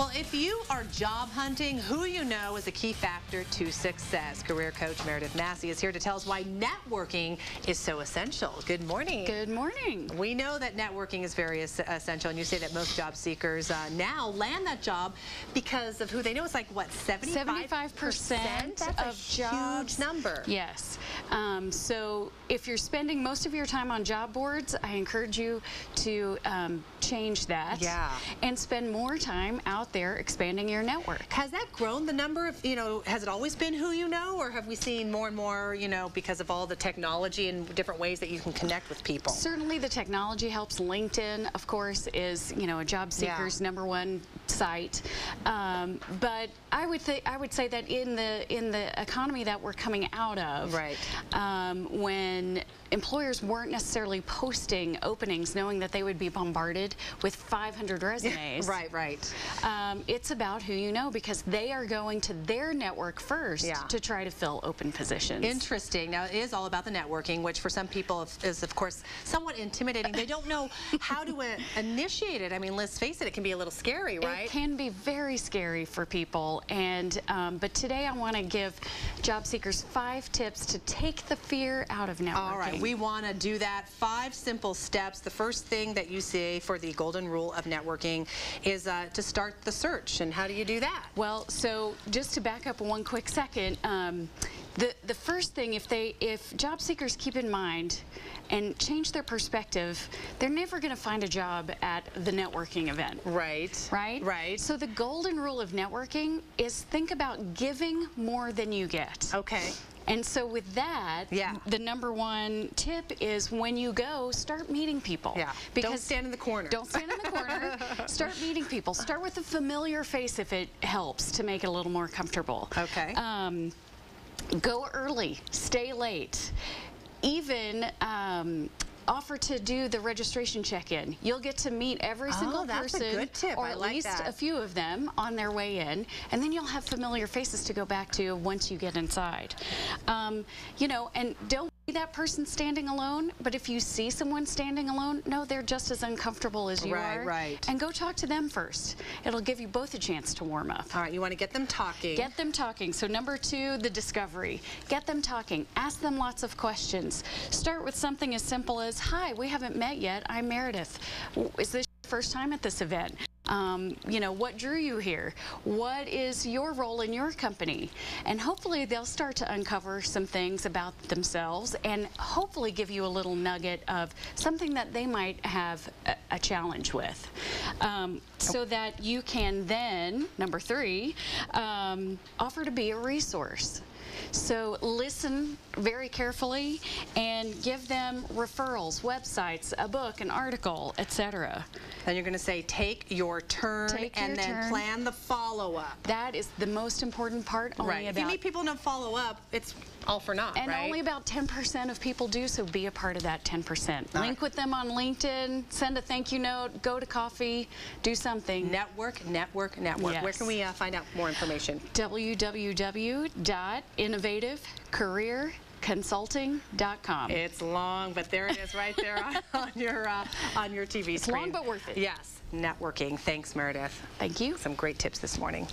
Well, if you are job hunting, who you know is a key factor to success. Career coach Meredith Massey is here to tell us why networking is so essential. Good morning. Good morning. We know that networking is very essential, and you say that most job seekers now land that job because of who they know. It's like, what, 75% That's of jobs. Huge number. Yes. So if you're spending most of your time on job boards, I encourage you to change that and spend more time out there expanding your network. Has that grown, the number of, has it always been who you know, or have we seen more and more, because of all the technology and different ways that you can connect with people? Certainly the technology helps. LinkedIn, of course, is, a job seeker's #1 site. But I would say that in the economy that we're coming out of, when employers weren't necessarily posting openings knowing that they would be bombarded with 500 resumes. It's about who you know, because they are going to their network first to try to fill open positions. Interesting. Now, it is all about the networking, which for some people is, of course, somewhat intimidating. They don't know how to initiate it. I mean, let's face it, it can be a little scary, right? It can be very scary for people, and but today I want to give job seekers 5 tips to take the fear out of networking. All right, we want to do that. 5 simple steps. The first thing that you say for the golden rule of networking is to start the search. And how do you do that? Well, so just to back up one quick second, the first thing, if job seekers keep in mind and change their perspective, they're never going to find a job at the networking event. Right? So the golden rule of networking is think about giving more than you get. Okay. And so with that, the #1 tip is when you go, start meeting people. Because don't stand in the corner. Don't stand in the corner. Start meeting people. Start with a familiar face if it helps to make it a little more comfortable. Okay. Go early. Stay late. Even offer to do the registration check-in. You'll get to meet every single person, a good tip. or at least a few of them on their way in, and then you'll have familiar faces to go back to once you get inside. And don't be that person standing alone, but if you see someone standing alone, no, they're just as uncomfortable as you are. And go talk to them first. It'll give you both a chance to warm up. All right, you want to get them talking. Get them talking. So #2, the discovery. Get them talking. Ask them lots of questions. Start with something as simple as, hi, we haven't met yet. I'm Meredith. Is this your first time at this event? What drew you here? What is your role in your company? And hopefully they'll start to uncover some things about themselves and hopefully give you a little nugget of something that they might have a challenge with. So that you can then, #3, offer to be a resource. So listen very carefully and give them referrals, websites, a book, an article, etc. And you're going to say, take your turn, and then plan the follow-up. That is the most important part. If you meet people and don't follow up, it's all for naught, and only about 10% of people do, so be a part of that 10%. Link with them on LinkedIn, send a thank you note, go to coffee, do something. Network. Yes. Where can we find out more information? www.innovativecareerconsulting.com. It's long, but there it is right there on your TV screen. It's long but worth it. Yes, networking. Thanks, Meredith. Thank you. Some great tips this morning.